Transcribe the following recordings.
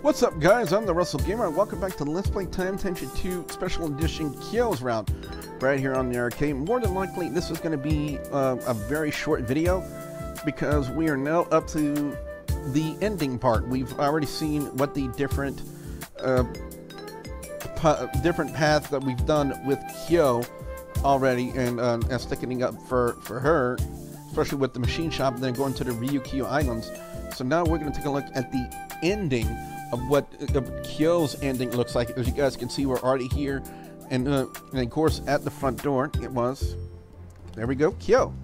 What's up, guys? I'm the Wrestlegamer, and welcome back to Let's Play Time Tenshi 2 Special Edition Kills Round right here on the arcade. More than likely, this is going to be a very short video because we are now up to the ending part. We've already seen what the different paths that we've done with Kyo already, and sticking up for her, especially with the machine shop, and then going to the Ryukyu Islands. So now we're going to take a look at the ending of what Kyo's ending looks like. As you guys can see, we're already here, and of course at the front door it was, there we go, Kyo.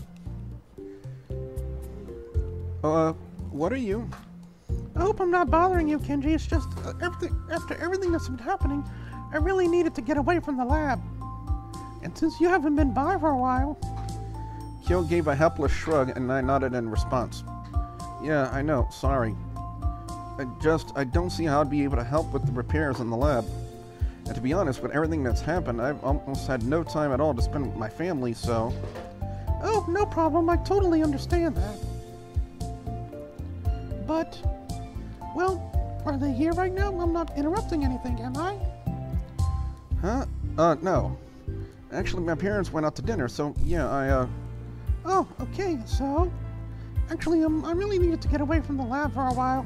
What are you? I hope I'm not bothering you, Kenji. It's just after everything that's been happening, I really needed to get away from the lab. And since you haven't been by for a while... Kyo gave a helpless shrug, and I nodded in response. Yeah, I know, sorry. I don't see how I'd be able to help with the repairs in the lab. And to be honest, with everything that's happened, I've almost had no time at all to spend with my family, so... Oh, no problem. I totally understand that. But, well, are they here right now? I'm not interrupting anything, am I? Huh? No. Actually, my parents went out to dinner, so, yeah, Oh, okay, so... Actually, I really needed to get away from the lab for a while.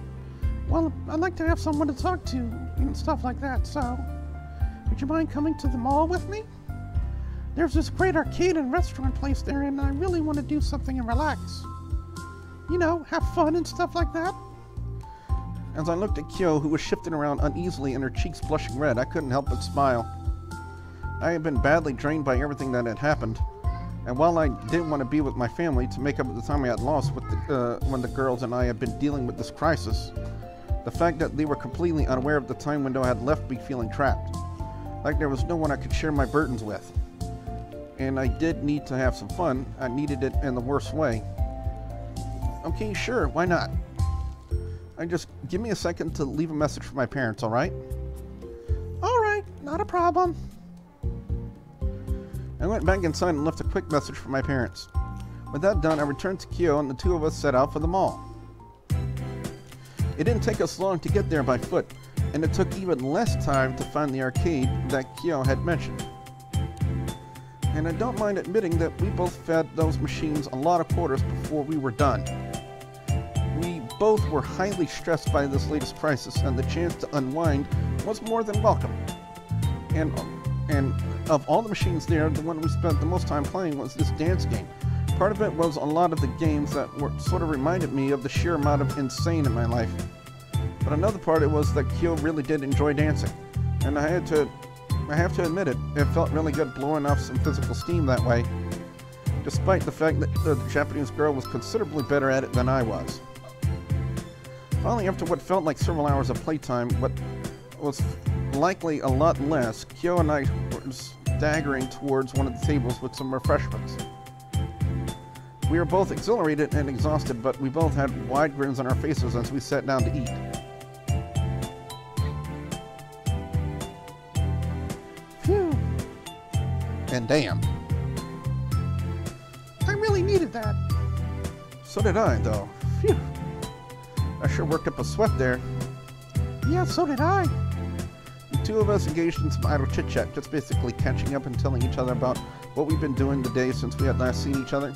Well, I'd like to have someone to talk to and stuff like that, so... Would you mind coming to the mall with me? There's this great arcade and restaurant place there, and I really want to do something and relax. You know, have fun and stuff like that. As I looked at Kyo, who was shifting around uneasily and her cheeks blushing red, I couldn't help but smile. I had been badly drained by everything that had happened. And while I did want to be with my family to make up the time I had lost with when the girls and I had been dealing with this crisis, the fact that they were completely unaware of the time window had left me feeling trapped. Like there was no one I could share my burdens with. And I did need to have some fun. I needed it in the worst way. Okay, sure, why not? Just give me a second to leave a message for my parents, alright? Alright, not a problem. I went back inside and left a quick message for my parents. With that done, I returned to Kyo and the two of us set out for the mall. It didn't take us long to get there by foot, and it took even less time to find the arcade that Kyo had mentioned. And I don't mind admitting that we both fed those machines a lot of quarters before we were done. We both were highly stressed by this latest crisis, and the chance to unwind was more than welcome. And of all the machines there, the one we spent the most time playing was this dance game. Part of it was a lot of the games that sort of reminded me of the sheer amount of insane in my life. But another part it was that Kyo really did enjoy dancing. And I have to admit it felt really good blowing off some physical steam that way. Despite the fact that the Japanese girl was considerably better at it than I was. Finally, after what felt like several hours of playtime, what was likely a lot less, Kyo and I were staggering towards one of the tables with some refreshments. We were both exhilarated and exhausted, but we both had wide grins on our faces as we sat down to eat. Phew. And damn. I really needed that. So did I, though. Phew. I sure worked up a sweat there. Yeah, so did I. The two of us engaged in some idle chit-chat, just basically catching up and telling each other about what we've been doing the day since we had last seen each other.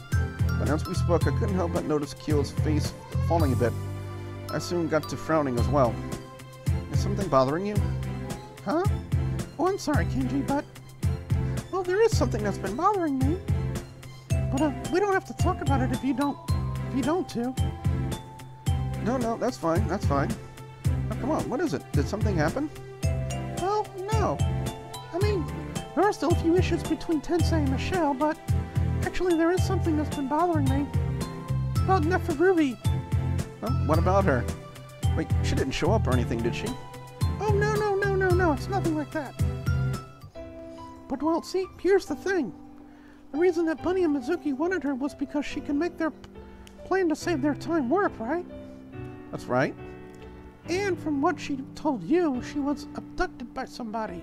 But as we spoke, I couldn't help but notice Kyo's face falling a bit. I soon got to frowning as well. Is something bothering you? Huh? Oh, I'm sorry, Kenji, but... Well, there is something that's been bothering me. But we don't have to talk about it if you don't to. No, that's fine, that's fine. Now, come on, what is it? Did something happen? Well, no. I mean, there are still a few issues between Tensei and Michelle, but... Actually, there is something that's been bothering me. It's about Neferuri. Well, what about her? Wait, she didn't show up or anything, did she? Oh, no, it's nothing like that. But, well, see, here's the thing. The reason that Bunny and Mizuki wanted her was because she can make their plan to save their time work, right? That's right. And from what she told you, she was abducted by somebody.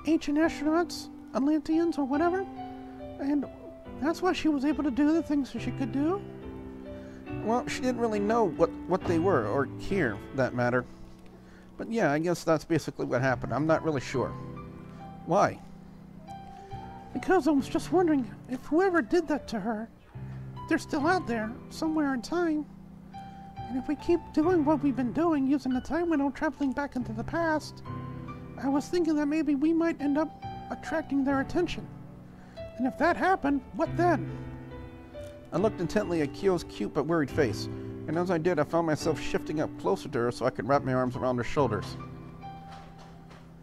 Ancient astronauts, Atlanteans, or whatever. And that's why she was able to do the things that she could do. Well, she didn't really know what they were, or care, for that matter. But yeah, I guess that's basically what happened. I'm not really sure. Why? Because I was just wondering if whoever did that to her, they're still out there, somewhere in time. And if we keep doing what we've been doing, using the time window, traveling back into the past, I was thinking that maybe we might end up attracting their attention. And if that happened, what then? I looked intently at Kyo's cute but worried face, and as I did, I found myself shifting up closer to her so I could wrap my arms around her shoulders.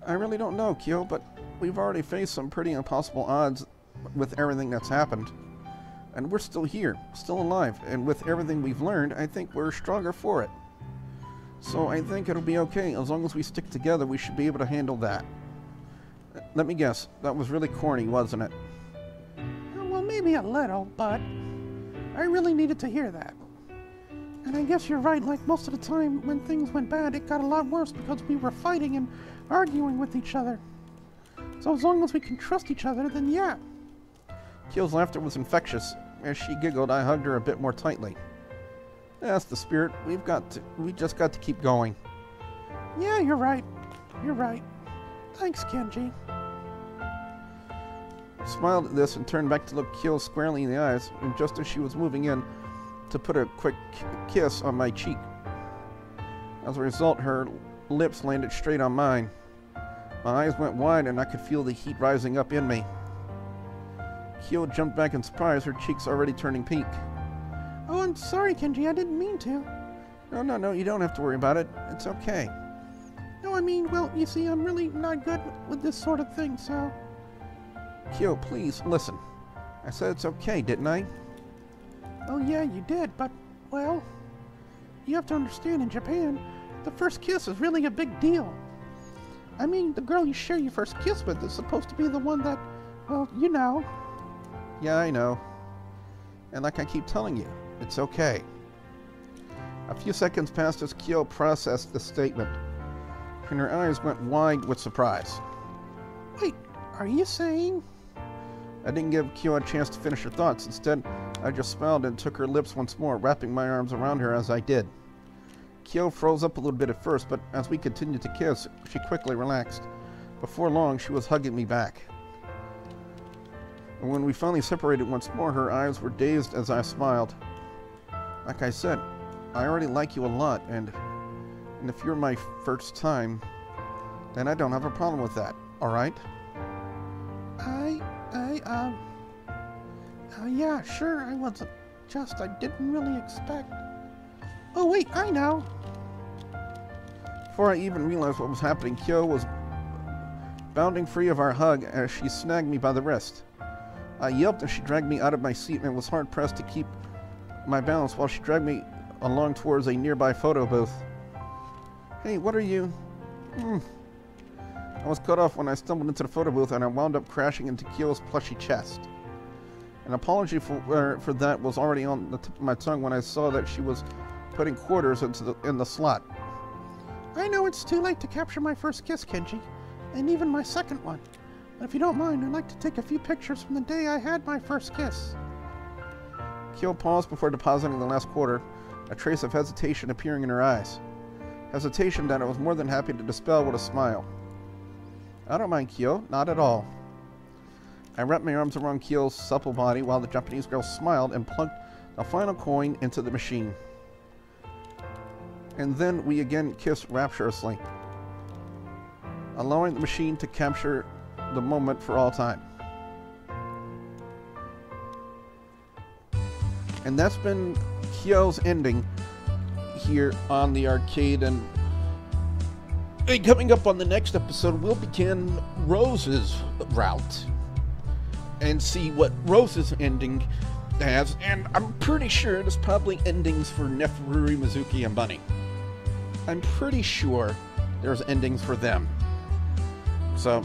I really don't know, Kyo, but we've already faced some pretty impossible odds with everything that's happened. And we're still here, still alive, and with everything we've learned, I think we're stronger for it. So I think it'll be okay. As long as we stick together, we should be able to handle that. Let me guess, that was really corny, wasn't it? Well, maybe a little, but I really needed to hear that. And I guess you're right, like most of the time when things went bad, it got a lot worse because we were fighting and arguing with each other. So as long as we can trust each other, then yeah. Kyo's laughter was infectious. As she giggled, I hugged her a bit more tightly. That's the spirit. We just got to keep going. Yeah, you're right. You're right. Thanks, Kenji. I smiled at this and turned back to look Kyo squarely in the eyes, and just as she was moving in to put a quick kiss on my cheek. As a result, her lips landed straight on mine. My eyes went wide and I could feel the heat rising up in me. Kyo jumped back in surprise, her cheeks already turning pink. Oh, I'm sorry, Kenji, I didn't mean to. No, you don't have to worry about it. It's okay. No, I mean, well, you see, I'm really not good with this sort of thing, so... Kyo, please, listen. I said it's okay, didn't I? Oh yeah, you did, but, well... You have to understand, in Japan, the first kiss is really a big deal. I mean, the girl you share your first kiss with is supposed to be the one that, well, you know. Yeah, I know. And like I keep telling you, it's okay. A few seconds passed as Kyo processed the statement, and her eyes went wide with surprise. Wait, are you saying? I didn't give Kyo a chance to finish her thoughts. Instead, I just smiled and took her lips once more, wrapping my arms around her as I did. Kyo froze up a little bit at first, but as we continued to kiss, she quickly relaxed. Before long, she was hugging me back. And when we finally separated once more, her eyes were dazed as I smiled. Like I said, I already like you a lot, and if you're my first time, then I don't have a problem with that, alright? Yeah, sure, I wasn't. I didn't really expect. Oh, wait, I know. Before I even realized what was happening, Kyo was bounding free of our hug as she snagged me by the wrist. I yelped as she dragged me out of my seat and was hard-pressed to keep my balance while she dragged me along towards a nearby photo booth. Hey, what are you? I was cut off when I stumbled into the photo booth and I wound up crashing into Kyo's plushy chest. An apology for that was already on the tip of my tongue when I saw that she was putting quarters in the slot. I know it's too late to capture my first kiss, Kenji, and even my second one. But if you don't mind, I'd like to take a few pictures from the day I had my first kiss. Kyo paused before depositing the last quarter, a trace of hesitation appearing in her eyes. Hesitation that I was more than happy to dispel with a smile. I don't mind, Kyo, not at all. I wrapped my arms around Kyo's supple body while the Japanese girl smiled and plunked the final coin into the machine. And then we again kissed rapturously, allowing the machine to capture the moment for all time. And that's been Kyo's ending here on the arcade, and coming up on the next episode, we'll begin Rose's route and see what Rose's ending has, and I'm pretty sure there's probably endings for Neferuri, Mizuki, and Bunny. I'm pretty sure there's endings for them. So,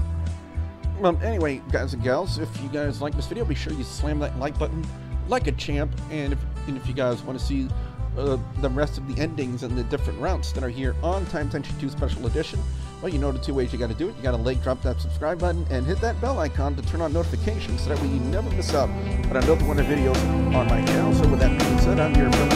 well, anyway, guys and gals, if you guys like this video, be sure you slam that like button like a champ, and if you guys want to see the rest of the endings and the different routes that are here on Time Tenshi 2 Special Edition, well, you know the two ways you got to do it. You got to drop that subscribe button and hit that bell icon to turn on notifications so that way you never miss out on another one of the videos on my channel. So with that being said, I'm your friend